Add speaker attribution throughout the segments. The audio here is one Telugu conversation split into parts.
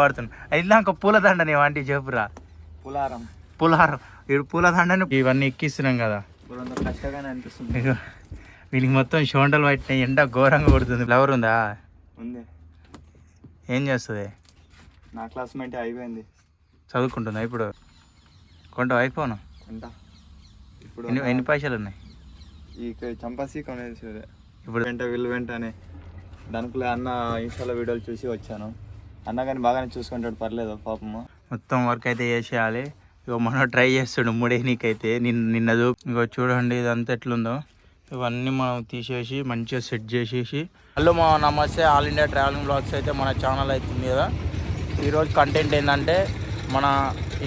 Speaker 1: పడుతుంది అయినాక పూలదండని వంటి చెప్పురా. పులారం ఇప్పుడు పూలదండని ఇవన్నీ ఎక్కిస్తున్నాం కదా,
Speaker 2: కష్టంగానే అనిపిస్తుంది.
Speaker 1: వీళ్ళకి మొత్తం షోండలు పట్టినాయి, ఎండ ఘోరంగా కొడుతుంది. ఫ్లవర్ ఉందా?
Speaker 2: ఉంది.
Speaker 1: ఏం చేస్తుంది?
Speaker 2: నా క్లాస్మేట్ అయిపోయింది,
Speaker 1: చదువుకుంటుందా ఇప్పుడు? కొంటావు ఐఫోన్? ఇప్పుడు ఎన్ని పైసలు ఉన్నాయి?
Speaker 2: చంపాసి కొనేసి ఇప్పుడు వీళ్ళు వెంట అని దానికి అన్న ఇన్స్టాలో వీడియోలు చూసి వచ్చాను. అన్న కానీ బాగానే చూసుకుంటాడు, పర్లేదు పాపము.
Speaker 1: మొత్తం వర్క్ అయితే చేసేయాలి. ఇగో మనం ట్రై చేస్తాడు ముడే నీకైతే నిన్న ఇగో చూడండి ఇదంతా ఎట్లుందో. ఇవన్నీ మనం తీసేసి మంచిగా సెట్ చేసేసి. హలో మా నమస్తే, ఆల్ ఇండియా ట్రావెలింగ్ బ్లాగ్స్ అయితే మన ఛానల్ అవుతుంది కదా. ఈరోజు కంటెంట్ ఏంటంటే మన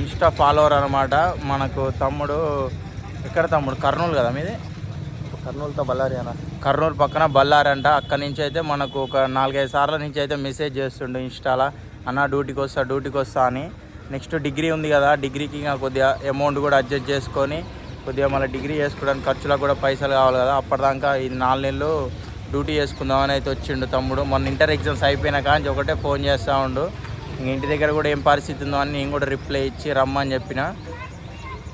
Speaker 1: ఇన్స్టా ఫాలోవర్ అనమాట మనకు తమ్ముడు. ఎక్కడ తమ్ముడు? కర్నూలు కదా మీది?
Speaker 2: కర్నూలుతో బళ్ళారి అన్న.
Speaker 1: కర్నూలు పక్కన బళ్ళారి అంట. అక్కడి నుంచి అయితే మనకు ఒక 4-5 సార్ల నుంచి అయితే మెసేజ్ చేస్తుండే ఇన్స్టాలో, అన్న డ్యూటీకి వస్తా అని. నెక్స్ట్ డిగ్రీ ఉంది కదా, డిగ్రీకి ఇంకా కొద్దిగా అమౌంట్ కూడా అడ్జస్ట్ చేసుకొని కొద్దిగా మళ్ళీ డిగ్రీ చేసుకోవడానికి ఖర్చులకు కూడా పైసలు కావాలి కదా. అప్పటిదాకా ఈ 4 నెలలు డ్యూటీ చేసుకుందామని అయితే వచ్చిండు తమ్ముడు. మొన్న ఇంటర్ ఎగ్జామ్స్ అయిపోయినా కానీ ఒకటే ఫోన్ చేస్తూ ఉండు. ఇంక ఇంటి దగ్గర కూడా ఏం పరిస్థితి ఉందో అని నేను కూడా రిప్లై ఇచ్చి రమ్మని చెప్పిన.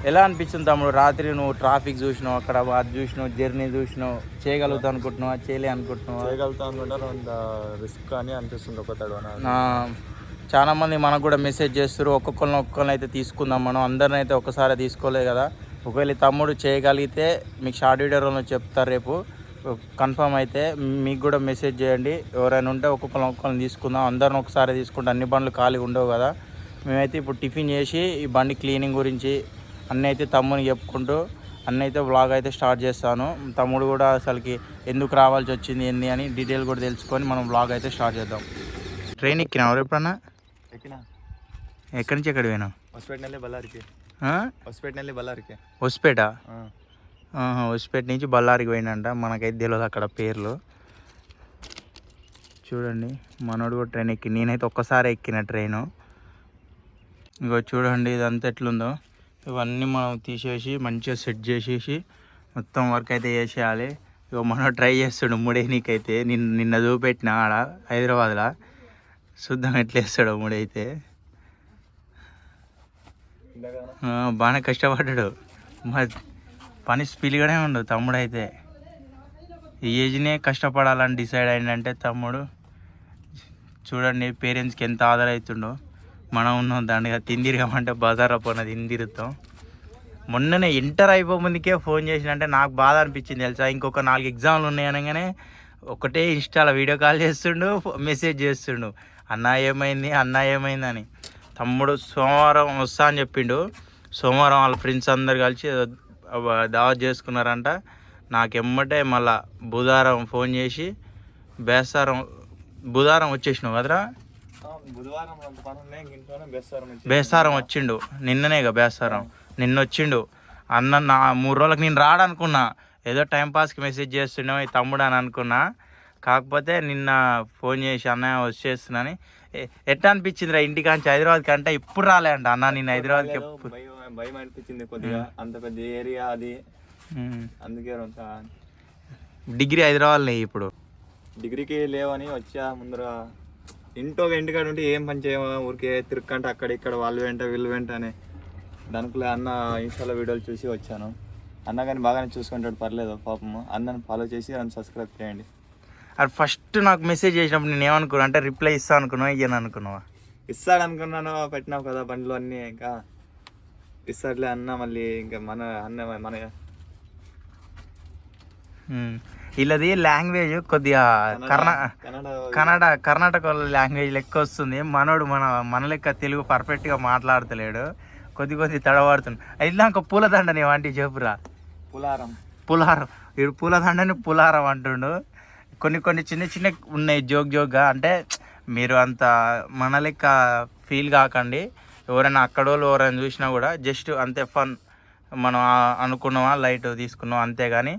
Speaker 1: ఎలా అనిపించింది తమ్ముడు? రాత్రి నువ్వు ట్రాఫిక్ చూసినావు, అక్కడ అది చూసినావు, జర్నీ చూసినావు, చేయగలుగుతావు అనుకుంటున్నావా,
Speaker 2: చేయగలుగుతా అనుకుంటా, రిస్క్ అని అనిపిస్తుంది ఒకతాడు.
Speaker 1: చాలా మంది మనకు కూడా మెసేజ్ చేస్తారు, ఒక్కొక్కరిని అయితే తీసుకుందాం, మనం అందరిని అయితే ఒక్కసారి తీసుకోలేదు కదా. ఒకవేళ తమ్ముడు చేయగలిగితే మీకు షార్ట్ వీడియోలో చెప్తారు రేపు కన్ఫర్మ్ అయితే. మీకు కూడా మెసేజ్ చేయండి, ఎవరైనా ఉంటే ఒక్కొక్కరిని తీసుకుందాం, అందరిని ఒకసారి తీసుకుంటే అన్ని బండ్లు ఖాళీగా ఉండవు కదా. మేమైతే ఇప్పుడు టిఫిన్ చేసి ఈ బండి క్లీనింగ్ గురించి అన్నీ అయితే తమ్ముడిని చెప్పుకుంటూ అన్నీ అయితే వ్లాగ్ అయితే స్టార్ట్ చేస్తాను. తమ్ముడు కూడా అసలుకి ఎందుకు రావాల్సి వచ్చింది ఏంది అని డీటెయిల్ కూడా తెలుసుకొని మనం వ్లాగ్ అయితే స్టార్ట్ చేద్దాం. ట్రైన్ ఎక్కినావు ఎప్పుడన్నా?
Speaker 2: ఎక్కినా.
Speaker 1: ఎక్కడి నుంచి ఎక్కడ పోయినావు? హొస్పేట హొస్పేట నుంచి బళ్ళారికి పోయినంట. మనకైతే తెలియదు అక్కడ పేర్లు. చూడండి మనోడు కూడా ట్రైన్ ఎక్కి, నేనైతే ఒక్కసారి ఎక్కిన ట్రైను. ఇంకో చూడండి ఇదంతా ఎట్లుందో. ఇవన్నీ మనం తీసేసి మంచిగా సెట్ చేసేసి మొత్తం వర్క్ అయితే చేసేయాలి. ఇక మనం ట్రై చేస్తాడు ముడే నీకైతే నిన్న చూపెట్టిన ఆడ హైదరాబాద్లో. చూద్దాం ఎట్లా వేస్తాడు ముడైతే. బాగానే కష్టపడ్డాడు, మరి పని స్పీడ్గానే ఉండదు తమ్ముడు అయితే. ఈ ఏజ్నే కష్టపడాలని డిసైడ్ అయిందంటే తమ్ముడు. చూడండి పేరెంట్స్కి ఎంత ఆదర అవుతుండో. మనం ఉన్నాం దాంట్లో తిందిరగమంటే బజార్ పోయినది తిందిరుతాం. మొన్ననే ఇంటర్ అయిపోముందుకే ఫోన్ చేసినంటే నాకు బాధ అనిపించింది తెలుసా. ఇంకొక 4 ఎగ్జామ్లు ఉన్నాయనగానే ఒకటే ఇన్స్టాలో వీడియో కాల్ చేస్తుండు, మెసేజ్ చేస్తుండు, అన్నా ఏమైంది అని. తమ్ముడు సోమవారం వస్తా అని చెప్పిండు. సోమవారం వాళ్ళ ఫ్రెండ్స్ అందరు కలిసి దావత్ చేసుకున్నారంట. నాకెమ్మటే మళ్ళా బుధవారం ఫోన్ చేసి బుధవారం వచ్చేసినావు కదరా? బేస్తారం వచ్చిండు నిన్ననేగా. బేస్తారం నిన్న వచ్చిండు అన్న. నా 3 రోజులకు నేను రాడనుకున్నా, ఏదో టైంపాస్కి మెసేజ్ చేస్తున్నావు ఈ తమ్ముడు అని అనుకున్నా. కాకపోతే నిన్న ఫోన్ చేసి అన్నయ్య వచ్చేస్తున్నాని. ఎట్లా అనిపించిందిరా ఇంటికాంచి హైదరాబాద్కి అంటే? ఇప్పుడు రాలే అంట అన్న నేను హైదరాబాద్కి.
Speaker 2: భయం అనిపించింది కొద్దిగా, అంత పెద్ద ఏరియా అది, అందుకే.
Speaker 1: డిగ్రీ హైదరాబాద్లో ఇప్పుడు
Speaker 2: డిగ్రీకి లేవని వచ్చా. ముందర ఇంటికాడ ఉంటే ఏం పని చేయమో, ఊరికే తిరుక్కంటే అక్కడ ఇక్కడ వాళ్ళు వెంట వీళ్ళు వెంట అని దానికి అన్న ఇన్స్టాలో వీడియోలు చూసి వచ్చాను. అన్న కానీ బాగానే చూసుకుంటాడు, పర్లేదు పాపము. అన్నని ఫాలో చేసి నన్ను సబ్స్క్రైబ్ చేయండి.
Speaker 1: అది ఫస్ట్ నాకు మెసేజ్ చేసినప్పుడు నేను ఏమనుకున్నా అంటే రిప్లై ఇస్తా అనుకున్నావా, ఇయ్యను అనుకున్నావా?
Speaker 2: ఇస్తాడు అనుకున్నాను, పెట్టినావు కదా బండ్లు అన్నీ, ఇంకా ఇస్తాడులే అన్న. మళ్ళీ ఇంకా మన
Speaker 1: వీళ్ళది లాంగ్వేజ్ కొద్దిగా కర్ణాటక లాంగ్వేజ్ లెక్క వస్తుంది. మనోడు మన లెక్క తెలుగు పర్ఫెక్ట్గా మాట్లాడతలేడు, కొద్ది తడబడుతుంది. అయినాక పూలదండని వంటి చెప్పురా. పులారం వీడు పూలదండని పులారం అంటుండు. కొన్ని చిన్న ఉన్నాయి జోక్గా. అంటే మీరు అంత మన లెక్క ఫీల్ కాకండి. ఎవరైనా అక్కడోళ్ళు ఎవరైనా చూసినా కూడా జస్ట్ అంతే ఫన్, మనం అనుకున్నామా లైట్ తీసుకున్నాం అంతేగాని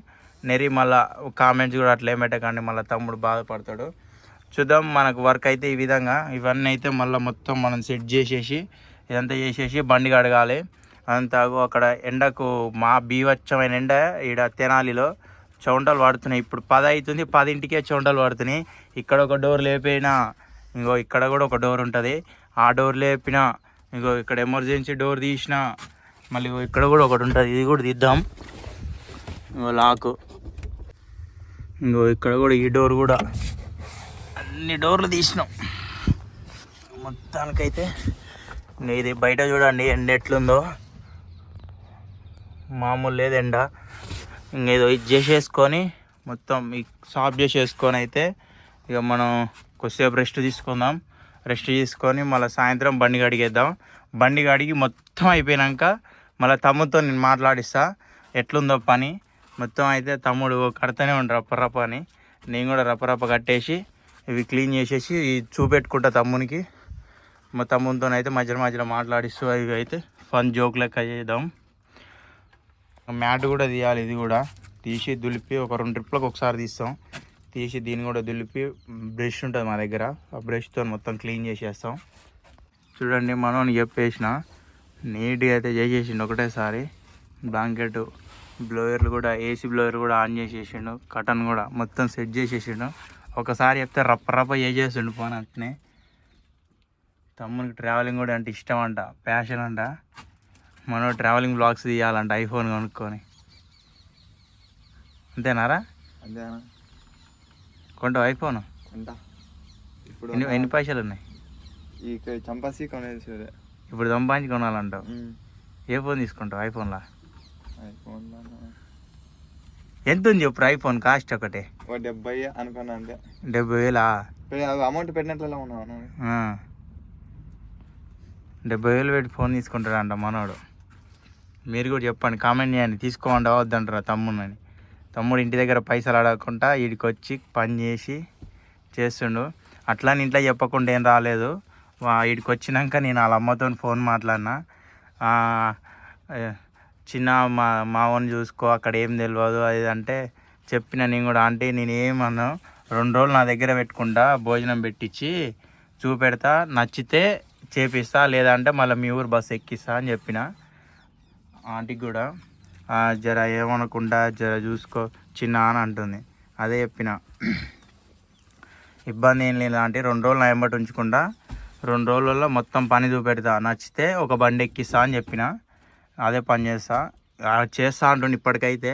Speaker 1: మళ్ళీ కామెంట్స్ కూడా అట్లా ఏమెట్టకండి, మళ్ళీ తమ్ముడు బాధపడతాడు. చూద్దాం మనకు వర్క్ అయితే ఈ విధంగా. ఇవన్నీ అయితే మళ్ళీ మొత్తం మనం సెట్ చేసేసి ఇదంతా చేసేసి బండి కడగాలి. అంతా అక్కడ ఎండకు బీవచ్చమైన ఎండ ఈడ తెనాలిలో చౌంటలు పడుతున్నాయి. ఇప్పుడు 10 అవుతుంది, 10ంటికే చౌంటలు పడుతున్నాయి. ఇక్కడ ఒక డోర్ లేపైనా ఇంకో ఇక్కడ కూడా ఒక డోర్ ఉంటుంది. ఆ డోర్ లేపిన, ఇంకో ఇక్కడ ఎమర్జెన్సీ డోర్ తీసిన, మళ్ళీ ఇక్కడ కూడా ఒకటి ఉంటుంది, ఇది కూడా తీద్దాం. ఇంకో లాకు, ఇంకో ఇక్కడ కూడా ఈ డోర్ కూడా, అన్ని డోర్లు తీసినాం మొత్తానికైతే. ఇంకా ఇది బయట చూడండి ఎండ ఎట్లుందో, మామూలు లేదు ఎండ. ఇంక ఏదో ఇది చేసేసుకొని మొత్తం సాఫ్ చేసేసుకొని అయితే ఇక మనం కొద్దిసేపు రెస్ట్ తీసుకుందాం. రెస్ట్ తీసుకొని మళ్ళీ సాయంత్రం బండి కడిగేద్దాం. బండి కడిగి మొత్తం అయిపోయాక మళ్ళీ తమ్ముడితో నేను మాట్లాడిస్తా ఎట్లుందో పని మొత్తం. అయితే తమ్ముడు కడతానే ఉండు రప్పరప్ప అని, నేను కూడా రప్పరప్ప కట్టేసి ఇవి క్లీన్ చేసేసి చూపెట్టుకుంటా తమ్మునికి. మా తమ్మునితో అయితే మధ్యలో మధ్యలో మాట్లాడిస్తూ ఇవి అయితే ఫన్ జోక్ లెక్క చేద్దాం. మ్యాట్ కూడా తీయాలి, ఇది కూడా తీసి దులిపి ఒక 2 ట్రిప్లకు ఒకసారి తీస్తాం. తీసి దీన్ని కూడా దులిపి బ్రష్ ఉంటుంది మా దగ్గర, ఆ బ్రష్తో మొత్తం క్లీన్ చేసేస్తాం. చూడండి మనం చెప్పేసిన నీట్గా అయితే చేసేసిండు ఒకటేసారి. బ్లాంకెట్ బ్లోయర్లు కూడా, ఏసీ బ్లోయర్ కూడా ఆన్ చేసేసిండు, కటన్ కూడా మొత్తం సెట్ చేసేసిండు. ఒకసారి చెప్తే రప్ప చేసేసిండు పోనీ అట్నే. తమ్మునికి ట్రావెలింగ్ కూడా అంటే ఇష్టం అంట, ప్యాషన్ అంట. మనం ట్రావెలింగ్ బ్లాగ్స్ తీయాలంట ఐఫోన్ కొనుక్కొని. అంతేనారా?
Speaker 2: అంతేనా?
Speaker 1: కొంటావు ఐఫోన్?
Speaker 2: కొంటా. ఇప్పుడు
Speaker 1: ఎన్ని పైసలు ఉన్నాయి?
Speaker 2: చంపాసి కొనేది
Speaker 1: ఇప్పుడు సంపాదించి కొనాలంటావు. ఏ ఫోన్ తీసుకుంటావు ఐఫోన్లో? ఎంత ఉంది చెప్పు ఐఫోన్ కాస్ట్? ఒకటి
Speaker 2: 70 అనుకున్నా అంతే.
Speaker 1: 70,000
Speaker 2: అమౌంట్ పెట్టినట్లలో ఉన్నాను.
Speaker 1: 70,000 పెట్టి ఫోన్ తీసుకుంటాడంట మనోడు. మీరు కూడా చెప్పండి, కామెంట్ చేయండి, తీసుకోమండి అవద్దంటారా తమ్ముడిని. తమ్ముడు ఇంటి దగ్గర పైసలు అడగకుండా వీడికి వచ్చి పని చేసి చేస్తుండు. అట్లా ఇంట్లో చెప్పకుండా ఏం రాలేదు. వీడికి వచ్చినాక నేను వాళ్ళ అమ్మతో ఫోన్ మాట్లాడినా, చిన్న మావని చూసుకో అక్కడ ఏం తెలియదు అది అంటే చెప్పిన. నేను కూడా ఆంటీ నేను ఏమన్నా 2 రోజులు నా దగ్గర పెట్టుకుంటా, భోజనం పెట్టించి చూపెడతా, నచ్చితే చేపిస్తా, లేదంటే మళ్ళీ మీ ఊరు బస్సు ఎక్కిస్తా అని చెప్పిన. ఆంటీకి కూడా జర ఏమనకుండా జర చూసుకో చిన్న అని అంటుంది. అదే చెప్పిన, ఇబ్బంది ఏం లేదు ఆంటీ, 2 రోజులు నా వెంబడి ఉంచుకుంటా, 2 రోజులలో మొత్తం పని చూపెడతా, నచ్చితే ఒక బండి ఎక్కిస్తా అని చెప్పిన. అదే పని చేస్తా అంటుండే ఇప్పటికైతే.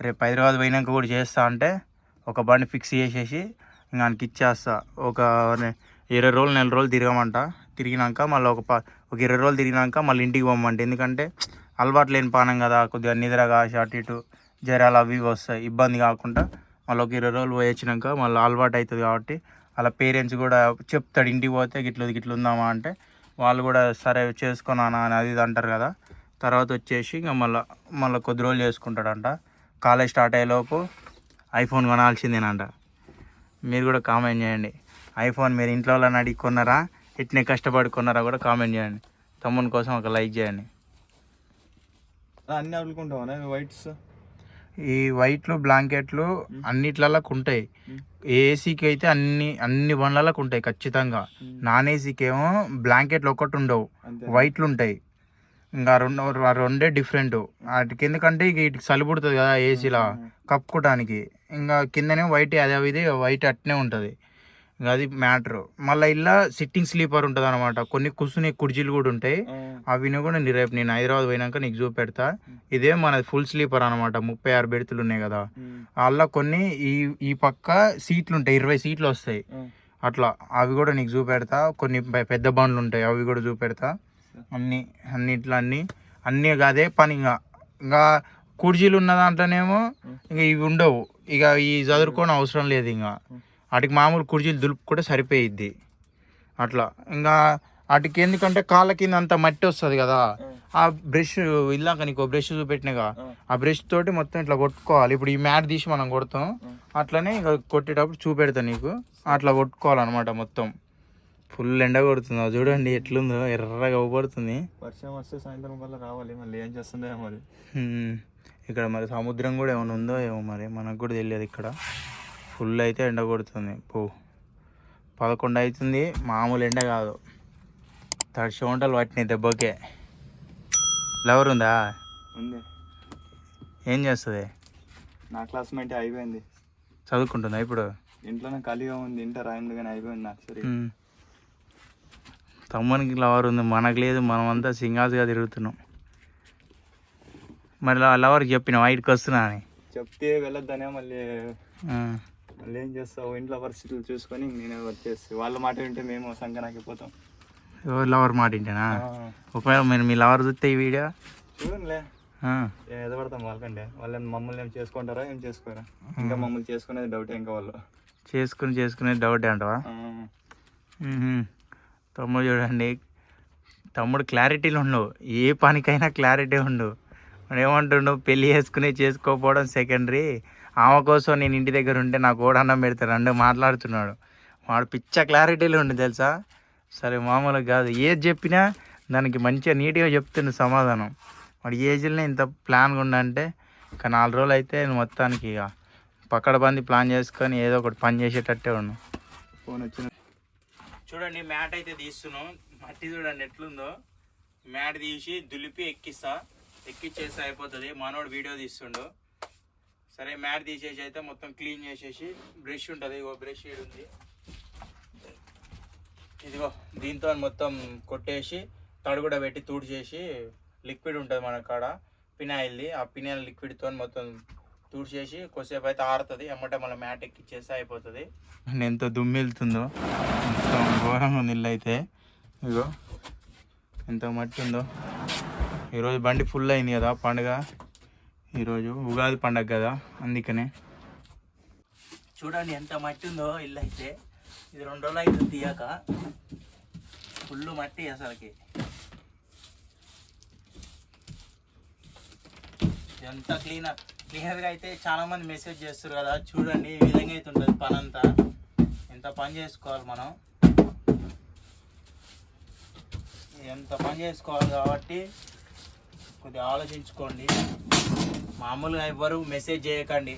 Speaker 1: రేపు హైదరాబాద్ పోయినాక కూడా చేస్తా అంటే ఒక బండి ఫిక్స్ చేసేసి ఇంకా ఆయనకి ఇచ్చేస్తా. ఒక 20 రోజులు 4 రోజులు తిరగమంట. తిరిగినాక మళ్ళీ ఒక 20 రోజులు తిరిగినాక మళ్ళీ ఇంటికి పోమంట. ఎందుకంటే అలవాటు లేని పానం కదా, కొద్దిగా నిద్రగా అటు ఇటు జ్వరాలు అవి వస్తాయి, ఇబ్బంది కాకుండా మళ్ళీ ఒక 20 రోజులు పోయి వచ్చినాక మళ్ళీ అలవాటు అవుతుంది. కాబట్టి వాళ్ళ పేరెంట్స్ కూడా చెప్తాడు, ఇంటికి పోతే గిట్ల ఉందామా అంటే వాళ్ళు కూడా సరే చేసుకున్నానా అని అది ఇది అంటారు కదా. తర్వాత వచ్చేసి ఇంకా మళ్ళీ కొద్ది రోజులు చేసుకుంటాడంట. కాలేజ్ స్టార్ట్ అయ్యేలోపు ఐఫోన్ కొనాల్సిందేనంట. మీరు కూడా కామెంట్ చేయండి, ఐఫోన్ మీరు ఇంట్లో వాళ్ళని అడిగి కొన్నారా, ఎట్నే కష్టపడి కొన్నారా కూడా కామెంట్ చేయండి. తమ్ముని కోసం ఒక లైక్ చేయండి.
Speaker 2: అన్నీ అడుగుకుంటావా వైట్స్?
Speaker 1: ఈ వైట్లు బ్లాంకెట్లు అన్నిట్లకి ఉంటాయి. ఏసీకి అయితే అన్ని బండ్లకు ఉంటాయి ఖచ్చితంగా. నాన్ ఏసీకి ఏమో బ్లాంకెట్లు ఒకటి ఉండవు, వైట్లు ఉంటాయి. ఇంకా రెండే డిఫరెంట్ వాటికి. ఎందుకంటే ఇక వీటికి చలి పుడుతుంది కదా ఏసీలో కప్పుకోవడానికి. ఇంకా కిందనే వైట్, అదే ఇది వైట్ అట్నే ఉంటుంది. ఇంకా అది మ్యాటర్. మళ్ళీ ఇలా సిట్టింగ్ స్లీపర్ ఉంటుంది అనమాట. కొన్ని కూర్చునే కుర్చీలు కూడా ఉంటాయి. అవి కూడా రేపు నేను హైదరాబాద్ పోయినాక నీకు చూపెడతా. ఇదే మనది ఫుల్ స్లీపర్ అనమాట. 36 బెర్తులు ఉన్నాయి కదా, అలా కొన్ని ఈ పక్క సీట్లు ఉంటాయి, 20 సీట్లు వస్తాయి అట్లా. అవి కూడా నీకు చూపెడతా. కొన్ని పెద్ద బండ్లు ఉంటాయి, అవి కూడా చూపెడతా. అన్నీ అదే పని. ఇంకా కుర్చీలు ఉన్న దాంట్లోనేమో ఇంకా ఇవి ఉండవు. ఇక ఈ చదువుకోని అవసరం లేదు. ఇంకా వాటికి మామూలు కుర్చీలు దులుపుకుంటే సరిపోయిద్ది అట్లా. ఇంకా వాటికి ఎందుకంటే కాళ్ళ కింద అంత మట్టి వస్తుంది కదా, ఆ బ్రష్ ఇల్లాక నీకు బ్రష్ చూపెట్టినగా, ఆ బ్రష్ తోటి మొత్తం ఇట్లా కొట్టుకోవాలి. ఇప్పుడు ఈ మ్యాట్ తీసి మనం కొడతాం, అట్లనే ఇంకా కొట్టేటప్పుడు చూపెడతా నీకు, అట్లా కొట్టుకోవాలన్నమాట మొత్తం. ఫుల్ ఎండ కొడుతుంది, అది చూడండి ఎట్లుందో, ఎర్రగా అవ్వబడుతుంది.
Speaker 2: వర్షం వస్తే సాయంత్రం వల్ల రావాలి, మళ్ళీ ఏం చేస్తుందో మరి.
Speaker 1: ఇక్కడ మరి సముద్రం కూడా ఏమైనా ఉందో ఏమో మరి, మనకు కూడా తెలియదు. ఇక్కడ ఫుల్ అయితే ఎండ కొడుతుంది. 11 అవుతుంది, మామూలు ఎండ కాదు. తడిసి వంటలు పట్టినాయి దెబ్బకే. ఫ్లవర్ ఉందా?
Speaker 2: ఉంది.
Speaker 1: ఏం చేస్తుంది?
Speaker 2: నా క్లాస్మేట్ అయిపోయింది,
Speaker 1: చదువుకుంటుందా ఇప్పుడు?
Speaker 2: ఇంట్లోనే ఖాళీగా ఉంది, ఇంటర్ అయింది కానీ అయిపోయింది నాకు. సరే
Speaker 1: తమ్మునికి లవర్ ఉంది, మనకు లేదు. మనమంతా సింగాల్స్గా తిరుగుతున్నాం. మరి లవర్కి చెప్పిన వైట్కి వస్తున్నా అని
Speaker 2: చెప్తే వెళ్ళొద్దనే మళ్ళీ ఏం చేస్తావు, ఇంట్లో పరిస్థితులు చూసుకొని నేను వచ్చేసి వాళ్ళ మాట వింటే మేము సంకనాకిపోతాం.
Speaker 1: ఎవరు లవర్ మాట వింటేనా? ఒకవేళ మీరు మీ లవర్ చూస్తే ఈ వీడియో
Speaker 2: చూడండిలే, ఎదపడతాం వాళ్ళకంటే. వాళ్ళు మమ్మల్ని ఏం చేసుకుంటారా ఏం చేసుకోరా? ఇంకా మమ్మల్ని చేసుకునేది డౌటే. ఇంకా వాళ్ళు
Speaker 1: చేసుకునేది డౌటే అంటావా? తమ్ముడు చూడండి, తమ్ముడు క్లారిటీలో ఉండవు, ఏ పనికైనా క్లారిటీ ఉండవు. వాడు ఏమంటుండు, పెళ్ళి చేసుకోకపోవడం సెకండరీ, ఆమె కోసం నేను ఇంటి దగ్గర ఉంటే నాకు ఓడన్నం పెడతారు అంటూ మాట్లాడుతున్నాడు. వాడు పిచ్చ క్లారిటీలో ఉండి తెలుసా. సరే మామూలుగా కాదు, ఏది చెప్పినా దానికి మంచిగా నీట్గా చెప్తుండు సమాధానం. వాడు ఏజ్లోనే ఇంత ప్లాన్గా ఉండంటే ఇంకా 4 రోజులు అయితే మొత్తానికి ఇక పక్కడబంది ప్లాన్ చేసుకొని ఏదో ఒకటి పని చేసేటట్టే ఉన్నాం.
Speaker 2: ఫోన్ వచ్చిన
Speaker 1: చూడండి, మ్యాట్ అయితే తీస్తున్నాం. మట్టి చూడండి ఎట్లుందో. మ్యాట్ తీసి దులిపి ఎక్కిచ్చేసి అయిపోతుంది. మనోడు వీడియో తీస్తుండు. సరే మ్యాట్ తీసేసి అయితే మొత్తం క్లీన్ చేసేసి బ్రష్ ఉంటుంది, ఇగో బ్రష్ ఉంది, ఇదిగో దీంతో మొత్తం కొట్టేసి తడి కూడా పెట్టి తుడిచేసి, లిక్విడ్ ఉంటుంది మన కాడ పినాయిల్ది, ఆ పినాయిల్ లిక్విడ్తో మొత్తం తుడిచేసి కొద్దిసేపు అయితే ఆరుతుంది. ఎమ్మటే మళ్ళీ మ్యాట్ ఎక్కిచ్చేసి అయిపోతుంది. ఎంతో దుమ్మిలుతుందో, మొత్తం ఘోరంగా ఉంది ఇల్లు అయితే. ఇగో ఎంత మట్టి ఉందో. ఈరోజు బండి ఫుల్ అయింది కదా, పండుగ ఈరోజు ఉగాది పండుగ కదా, అందుకనే చూడండి ఎంత మట్టి ఉందో ఇల్లు అయితే. ఇది 2 రోజులు అయితే తీయక ఫుల్ మట్టి అసలుకి. ఎంత క్లీనర్గా అయితే చాలా మంది మెసేజ్ చేస్తారు కదా, చూడండి ఈ విధంగా అయితే ఉంటుంది పని అంతా. ఎంత పని చేసుకోవాలి మనం, ఎంత పని చేసుకోవాలి కాబట్టి కొద్దిగా ఆలోచించుకోండి. మామూలుగా ఎవ్వరు మెసేజ్ చేయకండి,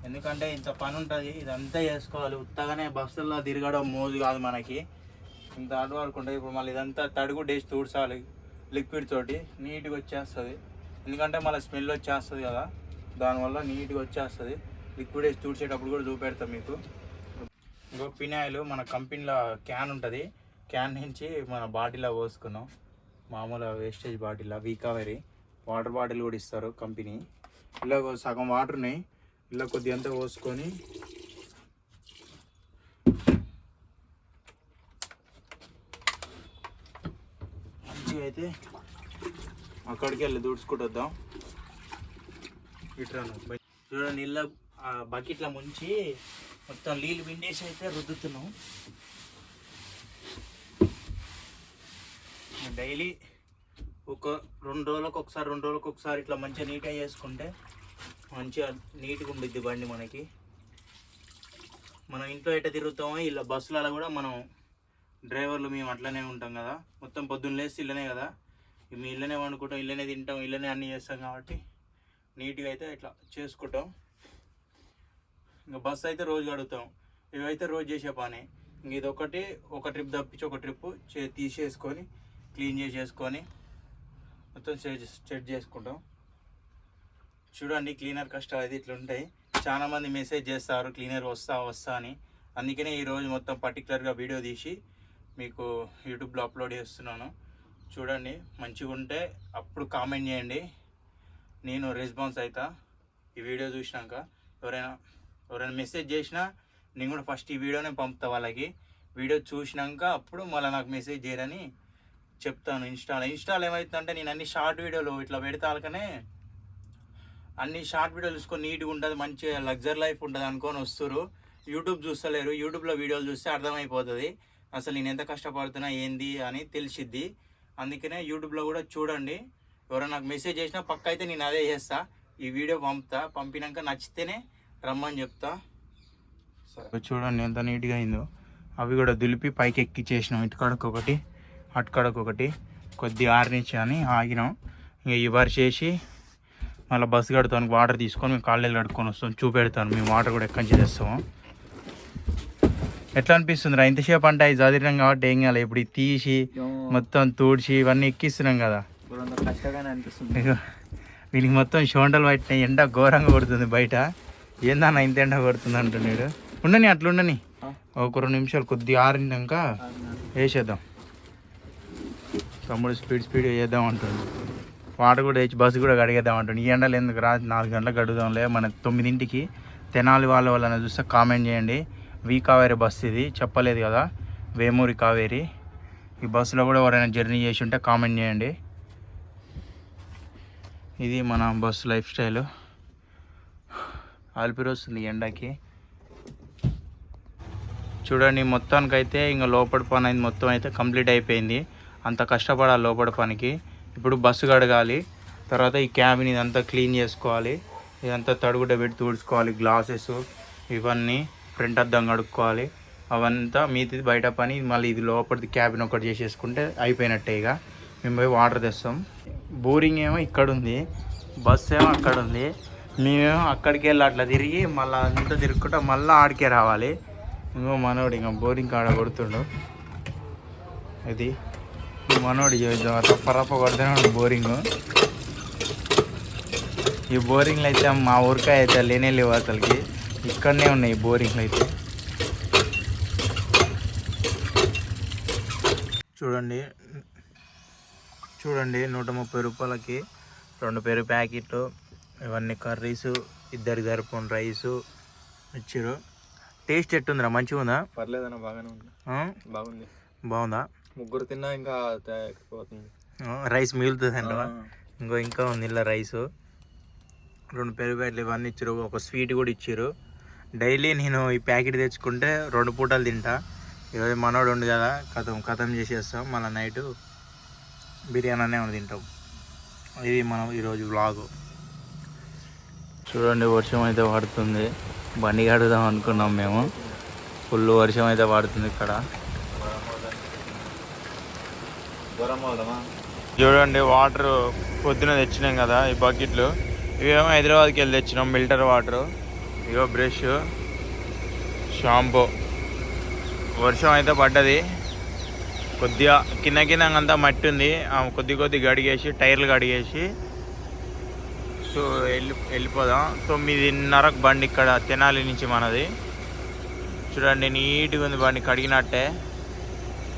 Speaker 1: ఎందుకంటే ఇంత పని ఉంటుంది, ఇదంతా చేసుకోవాలి. ఉత్తగానే బస్సుల్లో తిరగడం మోజు కాదు మనకి, ఇంత హార్డ్ వర్క్ ఉంటుంది. ఇప్పుడు మళ్ళీ ఇదంతా తడుగు డేసి తుడిచాలి లిక్విడ్ తోటి, నీట్గా వచ్చేస్తుంది. ఎందుకంటే మళ్ళీ స్మెల్ వచ్చేస్తుంది కదా, దానివల్ల నీట్గా వచ్చేస్తుంది. లిక్విడ్ వేసి తుడిచేటప్పుడు కూడా చూపెడతాం మీకు. ఇంకో పినాయిల్ మన కంపెనీలో క్యాన్ ఉంటుంది, క్యాన్ నుంచి మన బాటిల్లో పోసుకున్నాం. మామూలు వేస్టేజ్ బాటిల్, వీకావరీ వాటర్ బాటిల్ కూడా ఇస్తారు కంపెనీ. ఇలా సగం వాటర్ ఉన్నాయి, ఇలా కొద్దిగా అంతా పోసుకొని మంచిగా అయితే అక్కడికి వెళ్ళి దుడుచుకుంటూ వద్దాం. ఇట్లా చూడండి, ఇళ్ళ బకెట్లో ముంచి మొత్తం నీళ్ళు పిండేసి అయితే రుద్దుతున్నాం. డైలీ ఒక 2 రోజులకు ఒకసారి ఇట్లా మంచిగా నీట్గా చేసుకుంటే మంచిగా నీట్గా ఉండిద్ది బండి మనకి. మనం ఇంట్లో ఎట్లా తిరుగుతామో ఇలా బస్సులలో కూడా మనం డ్రైవర్లు మేము అట్లనే ఉంటాం కదా, మొత్తం పొద్దున్న లేసి ఇళ్ళనే కదా, మేము ఇళ్ళనే వండుకుంటాం, ఇళ్ళనే తింటాం, ఇళ్ళనే అన్నీ చేస్తాం కాబట్టి నీట్గా అయితే ఇట్లా చేసుకుంటాం. ఇంకా బస్సు అయితే రోజు గడుగుతాం, ఇవైతే రోజు చేసే పని. ఇంక ఇది ఒక ట్రిప్ తప్పించి ఒక ట్రిప్ తీసేసుకొని క్లీన్ చేసేసుకొని మొత్తం సెట్ చేసుకుంటాం. చూడండి క్లీనర్ కష్టాలు అయితే ఇట్లా ఉంటాయి. చాలామంది మెసేజ్ చేస్తారు క్లీనర్ వస్తా అని, అందుకనే ఈరోజు మొత్తం పర్టికులర్గా వీడియో తీసి మీకు యూట్యూబ్లో అప్లోడ్ చేస్తున్నాను. చూడండి, మంచిగా ఉంటే అప్పుడు కామెంట్ చేయండి, నేను రెస్పాన్స్ అవుతా. ఈ వీడియో చూసినాక ఎవరైనా మెసేజ్ చేసినా నేను కూడా ఫస్ట్ ఈ వీడియోనే పంపుతా వాళ్ళకి. వీడియో చూసినాక అప్పుడు మళ్ళీ నాకు మెసేజ్ చేయరని చెప్తాను. ఇన్స్టాలో ఏమవుతుందంటే నేను అన్ని షార్ట్ వీడియోలు ఇట్లా పెడతాకనే అన్ని షార్ట్ వీడియోలు చూసుకొని నీట్గా ఉంటుంది, మంచిగా లగ్జరీ లైఫ్ ఉంటుంది అనుకొని వస్తారు. యూట్యూబ్ చూస్తలేరు, యూట్యూబ్లో వీడియోలు చూస్తే అర్థమైపోతుంది అసలు నేను ఎంత కష్టపడుతున్నా ఏంది అని తెలిసిద్ది. అందుకనే యూట్యూబ్లో కూడా చూడండి. ఎవరైనా నాకు మెసేజ్ చేసినా పక్క అయితే నేను అదే చేస్తా, ఈ వీడియో పంపినాక నచ్చితేనే రమ్మని చెప్తా. సరే చూడండి ఎంత నీట్గా అయిందో. అవి కూడా దులిపి పైకి ఎక్కిచ్చేసినాం, ఇటుకడకొకటి అటుకడకొకటి కొద్దిగా ఆరినిచ్చి అని ఆగినాం. ఇంకా ఈ చేసి మళ్ళీ బస్సు కడుతాను, వాటర్ తీసుకొని మేము కాళ్ళకి కడుక్కొని వస్తాం, చూపెడతాను మేము వాటర్ కూడా ఎక్కడి నుంచి తెస్తాము. ఎట్లా అనిపిస్తుంది రా ఇంతసేపు అంటే అవి చదివినాం కాబట్టి ఏం కాదు. ఇప్పుడు తీసి మొత్తం తూడ్చి ఇవన్నీ ఎక్కిస్తున్నాం కదా,
Speaker 2: కష్టంగానే అనిపిస్తుంది.
Speaker 1: వీళ్ళకి మొత్తం షోండలు పట్టినాయి, ఎండ ఘోరంగా కొడుతుంది బయట. ఏందన్నా ఇంత ఎండ కొడుతుంది అంటున్నాడు. ఉండని అట్లా ఉండని, ఒక 2 నిమిషాలు కొద్దిగా ఆరినాక వేసేద్దాం. తమ్ముడు స్పీడ్ చేద్దాం అంటుంది. వాటర్ కూడా తెచ్చి బస్సు కూడా కడిగేద్దాం అంటుంది. ఈ ఎండలు ఎందుకు రా, 4 గంటలకు కడుగుదాంలే. మన 9ంటికి తెనాలి వాళ్ళని చూస్తే కామెంట్ చేయండి. కావేరి బస్సు ఇది, చెప్పలేదు కదా, వేమూరి కావేరి. ఈ బస్సులో కూడా ఎవరైనా జర్నీ చేసి ఉంటే కామెంట్ చేయండి. ఇది మన బస్సు లైఫ్ స్టైల్. ఆల్పిరి వస్తుంది ఎండకి. చూడండి, మొత్తానికైతే ఇంకా లోపల పని అయితే మొత్తం అయితే కంప్లీట్ అయిపోయింది. అంత కష్టపడాలి లోపల పనికి. ఇప్పుడు బస్సు కడగాలి, తర్వాత ఈ క్యాబిన్ ఇదంతా క్లీన్ చేసుకోవాలి, ఇదంతా తడుగుడ్డ పెట్టి తుడుచుకోవాలి, గ్లాసెస్ ఇవన్నీ, ఫ్రంట్ అద్దం కడుక్కోవాలి, అవంతా మీది బయట పని. మళ్ళీ ఇది లోపలిది క్యాబిన్ ఒకటి చేసేసుకుంటే అయిపోయినట్టే. ఇక మేము పోయి వాటర్ తెస్తాం. బోరింగ్ ఏమో ఇక్కడ ఉంది, బస్సు ఏమో అక్కడ ఉంది. మేమేమో అక్కడికి వెళ్ళి అట్లా తిరిగి మళ్ళీ అంతా తిరుగుకుంటా మళ్ళీ ఆడికే రావాలి. ఇంకో మనోడు ఇంకా బోరింగ్ కాడ కొడుతుండు. ఇది మనోడు రప్ప కొడుతున్నాడు బోరింగ్. ఈ బోరింగ్లు అయితే మా ఊరికాయ అయితే లేనే లేవు అసలుకి, ఇక్కడనే ఉన్నాయి ఈ బోరింగ్లు అయితే. చూడండి 130 రూపాయలకి 2 పెరుగు ప్యాకెట్లు, ఇవన్నీ కర్రీసు, 2 సరిపోను రైసు ఇచ్చారు. టేస్ట్ ఎట్టుందిరా, మంచిగా ఉందా?
Speaker 2: పర్లేదన్న, బాగానే ఉంది. బాగుంది.
Speaker 1: బాగుందా?
Speaker 2: 3 తిన్నా ఇంకా పోతుంది.
Speaker 1: రైస్ మిగులుతుంది అంట. ఇంకా ఉంది ఇలా రైసు. 2 పెరుగు ప్యాకెట్లు ఇవన్నీ ఇచ్చారు. ఒక స్వీట్ కూడా ఇచ్చారు. డైలీ నేను ఈ ప్యాకెట్ తెచ్చుకుంటే 2 పూటలు తింటా. ఈరోజు మనోడు ఉండు కదా, కథం చేసేస్తాం. మళ్ళీ నైటు బిర్యానీ అనే తింటాం. ఇది మనం ఈరోజు వ్లాగు. చూడండి, వర్షం అయితే పడుతుంది. బండి కడుగుదాం అనుకున్నాం మేము, ఫుల్ వర్షం అయితే పడుతుంది ఇక్కడ. చూడండి, వాటర్ పొద్దున తెచ్చినాం కదా ఈ బకెట్లు, ఇవేమో హైదరాబాద్కి వెళ్ళి తెచ్చినాం మిల్టర్ వాటర్. ఇగో బ్రష్, షాంపూ. వర్షం అయితే పడ్డది, కొద్దిగా కింద అంతా మట్టి ఉంది. కొద్ది గడిగేసి టైర్లు కడిగేసి సో వెళ్ళిపోదాం. 9:30కు బండి ఇక్కడ తెనాలి నుంచి మనది. చూడండి, నీట్గా ఉంది బండి, కడిగినట్టే.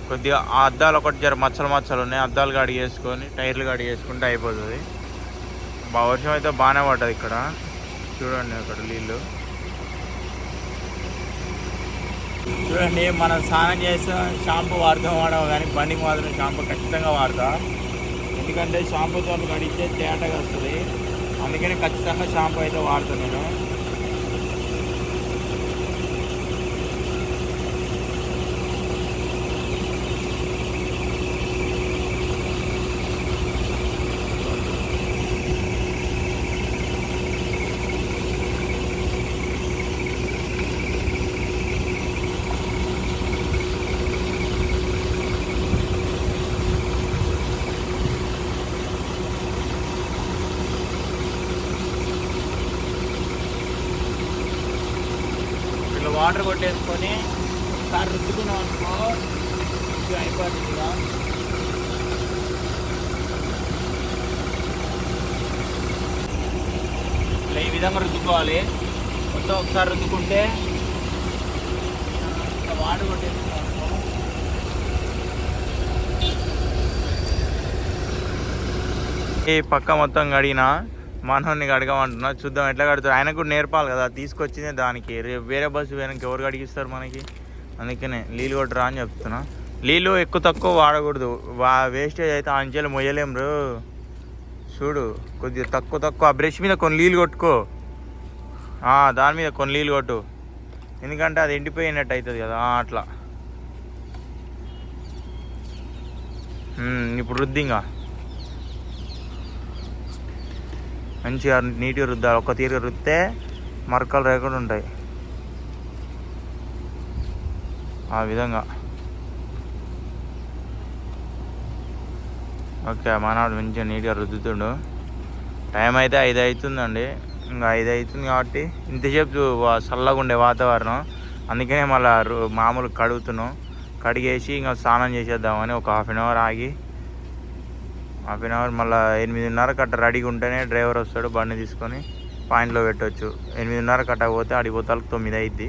Speaker 1: కొద్దిగా ఆ అద్దాలు ఒకటి జర మచ్చలు ఉన్నాయి, అద్దాలు కడిగేసుకొని టైర్లు కడిగేసుకుంటే అయిపోతుంది. వర్షం అయితే బాగానే పడ్డది ఇక్కడ. చూడండి అక్కడ నీళ్ళు. చూడండి, మనం స్నానం చేస్తే షాంపూ వాడమో కానీ బండికి మాత్రం షాంపూ ఖచ్చితంగా వాడతా. ఎందుకంటే షాంపూతో కడిగితే తేటగా వస్తుంది. అందుకని ఖచ్చితంగా షాంపూ అయితే వాడతాను నేను. వాటర్ కొట్టేసుకొని ఒకసారి రుద్దుకున్నాం అనుకో, అయిపోతుంది. ఇలా ఈ విధంగా రుద్దుకోవాలి. మొత్తం ఒకసారి రుద్దుకుంటే వాటర్ కొట్టేసుకున్నాం అనుకో. ఈ పక్క మొత్తం కడిగినా మనోని అడగమంటున్నా, చూద్దాం ఎట్లా కడుతారు. ఆయనకు కూడా నేర్పాలి కదా, తీసుకొచ్చిందే దానికి. వేరే బస్సు వెనక ఎవరు కడిగిస్తారు మనకి? అందుకనే నీళ్ళు కొట్టరా అని చెప్తున్నా. నీళ్ళు ఎక్కువ తక్కువ వాడకూడదు, వేస్టేజ్ అయితే అంచెలు మొయ్యలేం బ్రో. చూడు, కొద్దిగా తక్కువ ఆ బ్రష్ మీద కొన్ని నీళ్ళు కొట్టుకో, దాని మీద కొన్ని నీళ్ళు కొట్టు, ఎందుకంటే అది ఎండిపోయినట్టు అవుతుంది కదా. అట్లా ఇప్పుడు రుద్దింగా మంచిగా నీట్గా రుద్దాలి. ఒక తీరుగా రుద్దితే మరకలు లేకుండా ఉంటాయి. ఆ విధంగా ఓకే. మనవాడు మంచిగా నీట్గా రుద్దుతుండు. టైం అయితే 5 అవుతుందండి. ఇంకా 5 అవుతుంది కాబట్టి ఇంతసేపు చల్లగా ఉండే వాతావరణం, అందుకనే మళ్ళీ మామూలు కడుగుతున్నాం. కడిగేసి ఇంకా స్నానం చేసేద్దామని ఒక హాఫ్ అన్ అవర్ ఆగి, హాఫ్ అన్ అవర్ మళ్ళీ 8:30 కట్ట రెడీగా ఉంటేనే డ్రైవర్ వస్తాడు, బండి తీసుకొని పాయింట్లో పెట్టవచ్చు. 8:30 కట్టకపోతే అడిగిపోతాలకు 9 అవుద్ది.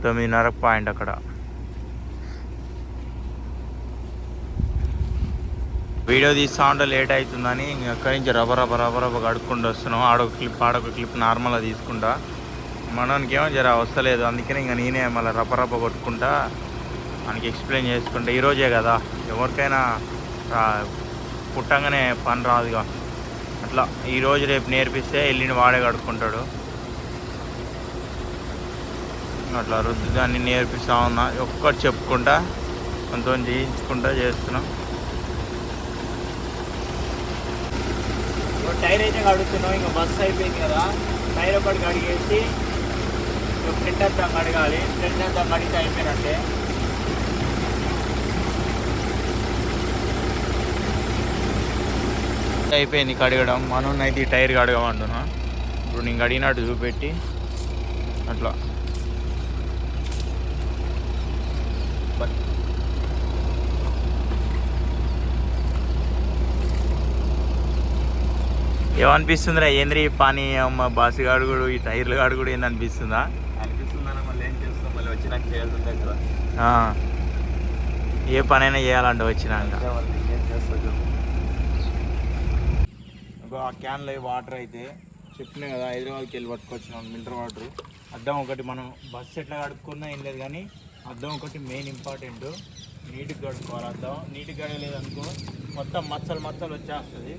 Speaker 1: 9:30 పాయింట్ అక్కడ. వీడియో తీస్తా ఉంటే లేట్ అవుతుందని ఇంక అక్కడి నుంచి రబ కడుక్కుంటూ వస్తున్నాం. ఆడొక క్లిప్ నార్మల్గా తీసుకుంటా. మనకి ఏమో జర వస్తలేదు, అందుకని ఇంక నేనే మళ్ళీ రప కొట్టుకుంటా మనకి ఎక్స్ప్లెయిన్ చేసుకుంటా. ఈరోజే కదా, ఎవరికైనా పుట్టంగానే పని రాదుగా, అట్లా ఈరోజు రేపు నేర్పిస్తే ఎల్లుండి వాడే కడుక్కుంటాడు. అట్లా దాన్ని నేర్పిస్తా ఉన్నా, ఒక్కటి చెప్పుకుంటా కొంత చేయించుకుంటా చేస్తున్నాం. టైర్ అయితే కడుగుతున్నాం, ఇంకా బస్సు అయిపోయింది కదా, టైర్ ఒకటి కడిగేసి ఫ్రంట్ అంతా కడగాలి. ఫ్రంట్ అంతా కడిగితే అయిపోయినట్టే. అయిపోయింది కడగడం. మనం అయితే ఈ టైర్ కడగమంటున్నా. ఇప్పుడు నేను కడిగినట్టు చూపెట్టి అట్లా ఏమనిపిస్తుందిరా? ఏంద్రీ పని అమ్మ, బస్సు కడుగుడు, ఈ టైర్లు కడుగుడు ఏందనిపిస్తుందా?
Speaker 2: అనిపిస్తుందన్న, మళ్ళీ ఏం చేస్తాం, మళ్ళీ వచ్చినాక చేయాల్సిందే కదా.
Speaker 1: ఏ పనైనా చేయాలంటే వచ్చినాక.
Speaker 2: ఏం చేస్తా.
Speaker 1: ఆ క్యాన్లో వాటర్ అయితే చెప్పినా కదా, హైదరాబాద్కి వెళ్ళి పట్టుకొచ్చినాం మినరల్ వాటర్. అద్దం ఒకటి, మనం బస్సు ఎట్లా కడుక్కున్నా ఏం లేదు కానీ అద్దం ఒకటి మెయిన్ ఇంపార్టెంట్. నీట్గా కడుక్కోవాలి. అద్దం నీట్గా కడగలేదు అనుకో మొత్తం మచ్చలు వచ్చేస్తుంది.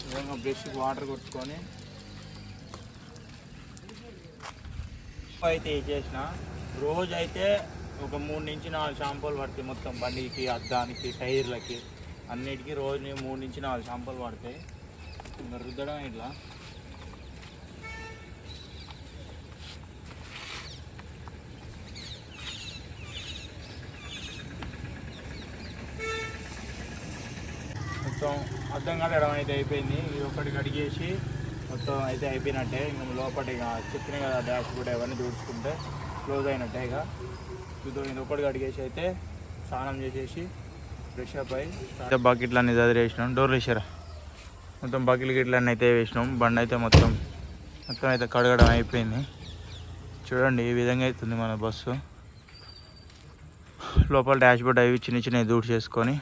Speaker 1: విధంగా బ్రష్కి వాటర్ కొట్టుకొని అయితే చేసిన రోజు అయితే ఒక 3 నుంచి 4 షాంపూలు పడతాయి. మొత్తం బండికి, అద్దానికి, టైర్లకి అన్నిటికీ రోజు 3 నుంచి 4 షాంపూలు పడతాయి. ఇంకా రుద్దడం ఇట్లా మొత్తం అద్దం కడగడం అయితే అయిపోయింది. ఇది ఒకటి కడిగేసి మొత్తం అయితే అయిపోయినట్టే. ఇంకా లోపల ఇక చెప్పినాయి కదా, డాష్ బోర్డ్ అవన్నీ దూడ్చుకుంటే క్లోజ్ అయినట్టే. ఇక ఇది ఒకటి కడిగేసి అయితే స్నానం చేసేసి ఫ్రెష్ అప్ అయ్యి బకెట్లు అన్నీ చదివేసినాం. డోర్లు వేసారా, మొత్తం బకెట్లు గిట్లన్నీ అయితే వేసినాం. బండి అయితే మొత్తం అయితే కడగడం అయిపోయింది. చూడండి ఈ విధంగా అవుతుంది మన బస్సు. లోపల డాష్ బోర్డ్ అవి చిన్నవి దూడ్ చేసుకొని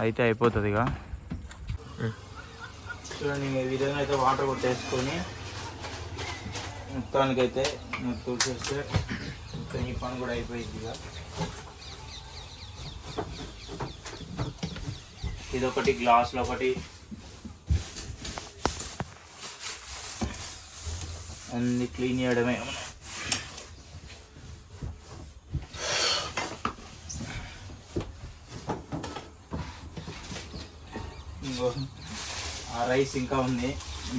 Speaker 1: అయితే అయిపోతుంది. ఇక చూడండి ఈ విధంగా అయితే వాటర్ కొట్టేసుకొని మొత్తానికైతే తూడ్చేస్తే మొత్తం ఈ పని కూడా అయిపోయింది. ఇక ఇదొకటి, గ్లాసులు ఒకటి, అన్ని క్లీన్ చేయడమే. ఆ రైస్ ఇంకా ఉంది,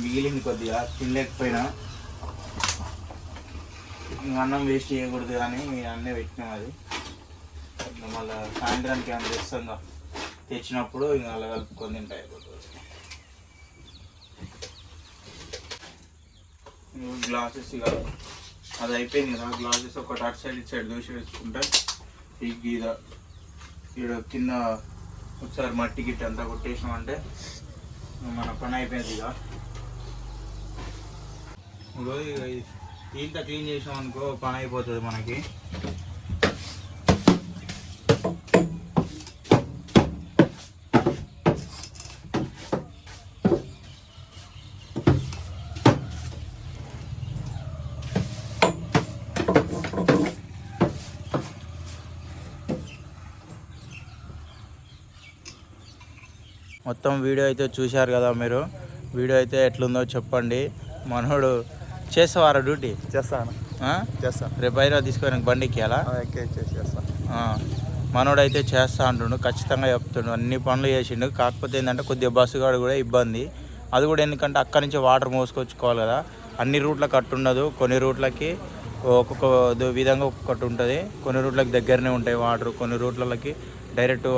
Speaker 1: మిగిలింది కొద్దిగా, తినలేకపోయినా. అన్నం వేస్ట్ చేయకూడదు కానీ అన్నీ పెట్టినాం. అది మళ్ళీ సాయంత్రానికి ఏమైనా తెస్తాం, తెచ్చినప్పుడు ఇంకా అలా కలుపుకొని తింటే అయిపోతుంది. గ్లాసెస్ ఇక అది అయిపోయింది కదా, గ్లాసెస్ ఒకటి అటు సైడ్ ఇటు సైడ్ దూసి వేసుకుంటే ఈ గీద ఇక్కడ కింద ఒకసారి మట్టి గిట్టి అంతా కొట్టేసినామంటే మన పని అయిపోయింది. ఇక ఇంత క్లీన్ చేసాం అనుకో పని అయిపోతుంది మనకి. మొత్తం వీడియో అయితే చూశారు కదా మీరు. వీడియో అయితే ఎట్లుందో చెప్పండి. మనోడు చేస్తావారా డ్యూటీ?
Speaker 2: చేస్తాను.
Speaker 1: రేపు హైదరాబాద్ తీసుకొని బండి ఎక్కియాలా? మనోడు అయితే చేస్తా అంటుండు, ఖచ్చితంగా చెప్తుండు. అన్ని పనులు చేసిండు. కాకపోతే ఏంటంటే కొద్దిగా బస్సు కాడ కూడా ఇబ్బంది. అది కూడా ఎందుకంటే అక్కడి నుంచి వాటర్ మోసుకొచ్చుకోవాలి కదా. అన్ని రూట్లకు అట్టుండదు, కొన్ని రూట్లకి ఒక్కొక్క విధంగా ఒక్కొక్కటి ఉంటుంది. కొన్ని రూట్లకి దగ్గరనే ఉంటాయి వాటర్, కొన్ని రూట్లకి డైరెక్ట్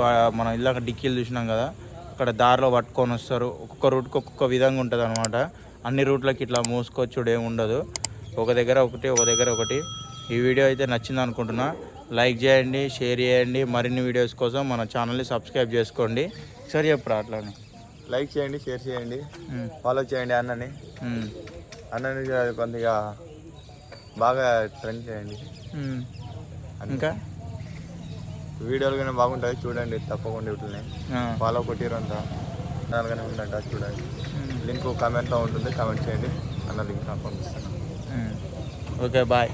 Speaker 1: మనం ఇలాగ డిక్కీలు చూసినాం కదా, అక్కడ దారిలో పట్టుకొని వస్తారు. ఒక్కొక్క రూట్కి ఒక్కొక్క విధంగా ఉంటుంది అనమాట. అన్ని రూట్లకి ఇట్లా మోసుకొచ్చుడు ఏమి ఉండదు, ఒక దగ్గర ఒకటి, ఒక దగ్గర ఒకటి. ఈ వీడియో అయితే నచ్చింది అనుకుంటున్నా. లైక్ చేయండి, షేర్ చేయండి. మరిన్ని వీడియోస్ కోసం మన ఛానల్ని సబ్స్క్రైబ్ చేసుకోండి. సరే చెప్పరా అట్లానే
Speaker 2: లైక్ చేయండి, షేర్ చేయండి, ఫాలో చేయండి అన్నని కొద్దిగా బాగా ట్రెండ్ చేయండి.
Speaker 1: ఇంకా
Speaker 2: వీడియోలు కానీ బాగుంటుంది చూడండి తప్పకుండా వీటిని ఫాలో కొట్టిరంతా దానిగానే ఉందంట చూడండి. లింక్ కామెంట్లో ఉంటుంది, కామెంట్ చేయండి అన్న లింక్ నాకు పంపిస్తాను.
Speaker 1: Okay bye.